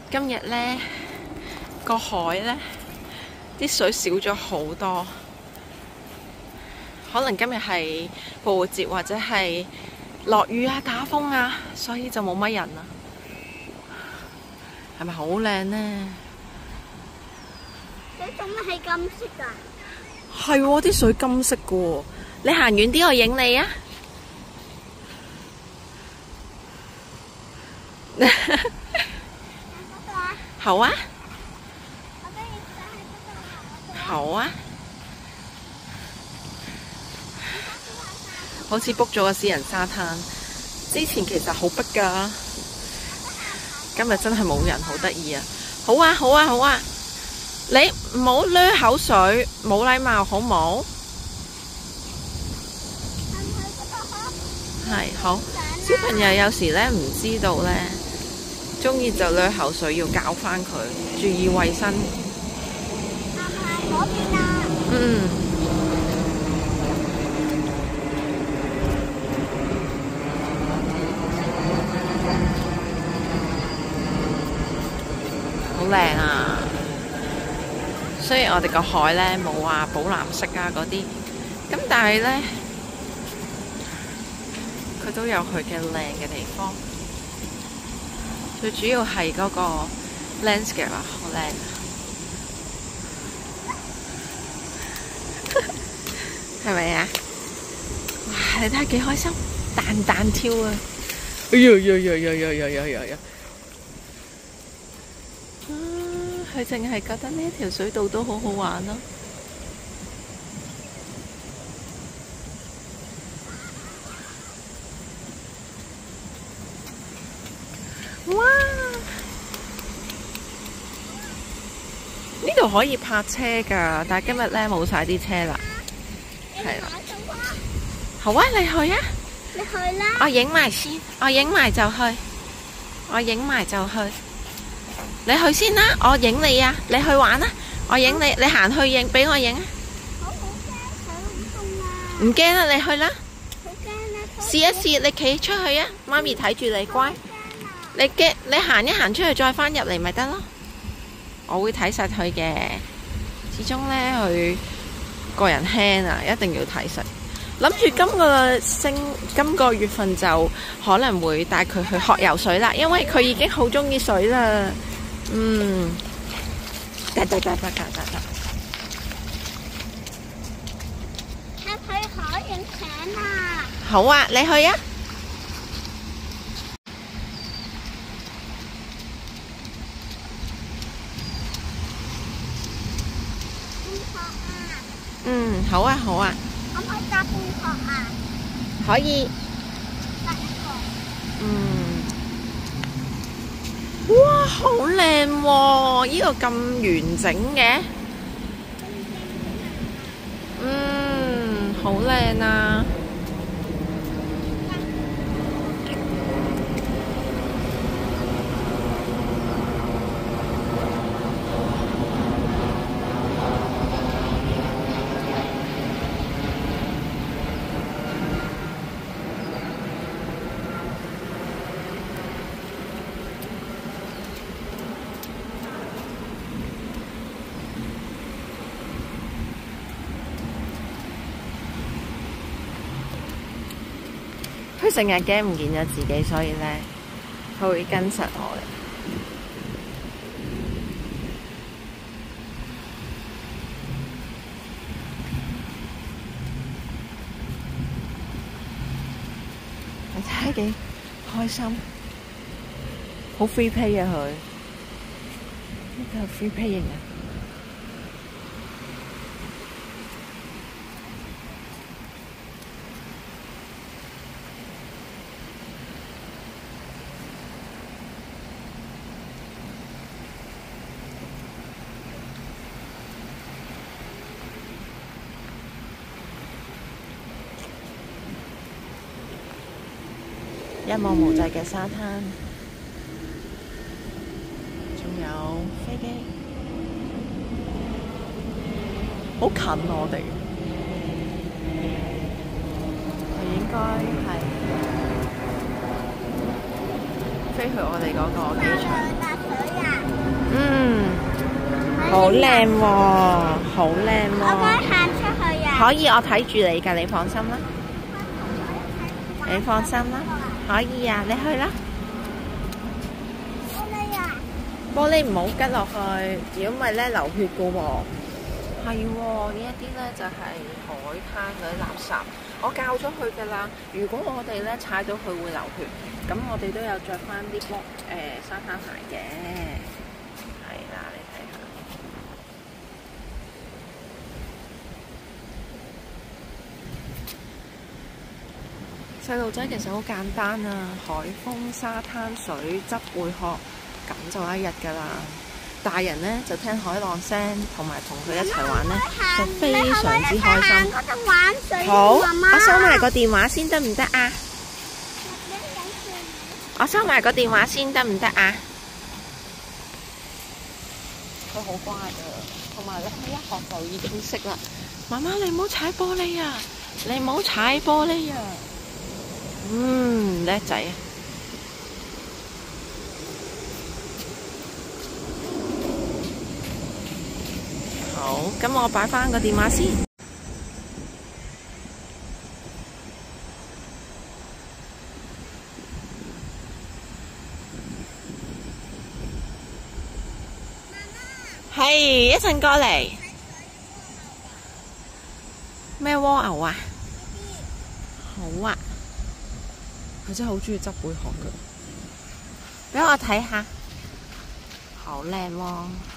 今日呢個海呢啲水少咗好多，可能今日係復活節或者係落雨啊、打風啊，所以就冇乜人啦。係咪好靚呢？你做乜係金色㗎？係喎，啲水金色㗎喎。你行遠啲，我影你啊！好啊，好啊，好似 book 咗個私人沙灘。之前其實好逼㗎，今日真係冇人，好得意啊！好啊，好啊，好啊！你唔好噦口水，冇禮貌好冇？係好。小朋友有時咧唔知道咧，中意就噦口水，要教翻佢，注意衛生。嗰邊啊！嗯。好靚啊！雖然我哋個海咧冇話寶藍色啊嗰啲，咁但係咧佢都有佢嘅靚嘅地方。最主要係嗰個 landscape 啊，好靚啊！係咪啊？哇！你睇下幾開心，彈彈跳啊！哎呀呀呀呀呀呀呀呀！佢淨係覺得呢條水道都好好玩咯。哇！呢度可以泊車㗎，但係今日咧冇晒啲車啦。係啦。好啊，你去啊！你去啦！我影埋先，我影埋就去，我影埋就去。你去先啦，我影你啊！你去玩啊！我影你，你行去影，俾我影啊！好驚，好痛啊！唔驚啦，你去啦！好驚啊！試一試，你企出去啊！媽咪睇住你，乖。你驚，你行一行出去，再翻入嚟咪得咯。我會睇實佢嘅，始終咧佢個人輕啊，一定要睇實。諗住今個月份就可能會帶佢去學游水啦，因為佢已經好中意水啦。嗯，得。入去海影相啊！好啊，你去啊！半殼啊！嗯，好啊，好啊，可唔可以搭半殼啊？可以。搭一個。嗯。哇，好靚喎！呢個咁完整嘅，好靚啊！佢成日驚唔見咗自己，所以咧佢會跟實我嘅。你睇下幾開心，好 free play 啊佢，呢個係 free playing啊！一望無際嘅沙灘，仲有飛機，好近我哋。佢應該係飛去我哋嗰個機場。搭水啊！好靚喎，好靚我喎。想行出去啊！可以，我睇住你㗎，你放心啦。你放心啦，可以啊，你去啦。玻璃啊！玻璃唔好吉落去，如果唔係咧流血㗎喎。係喎，呢一啲咧就係海灘嗰啲垃圾，我教咗佢㗎啦。如果我哋咧踩到佢會流血，咁我哋都有着翻啲沙灘鞋嘅。係啦，你睇下。細路仔其實好簡單啊，海風、沙灘水、執貝殼，咁就一日㗎啦。大人呢就聽海浪聲，同埋同佢一齊玩呢，就非常之開心。好，我收埋個電話先得唔得啊？我收埋個電話先得唔得啊？佢好乖啊，同埋咧佢一學就已經識啦。媽媽，你唔好踩玻璃啊！你唔好踩玻璃啊！叻仔啊！好，咁我擺返個電話先。係，一陣過嚟。咩蝸牛啊？好啊。佢真係好中意執貝殼㗎，俾我睇下，好靚喎！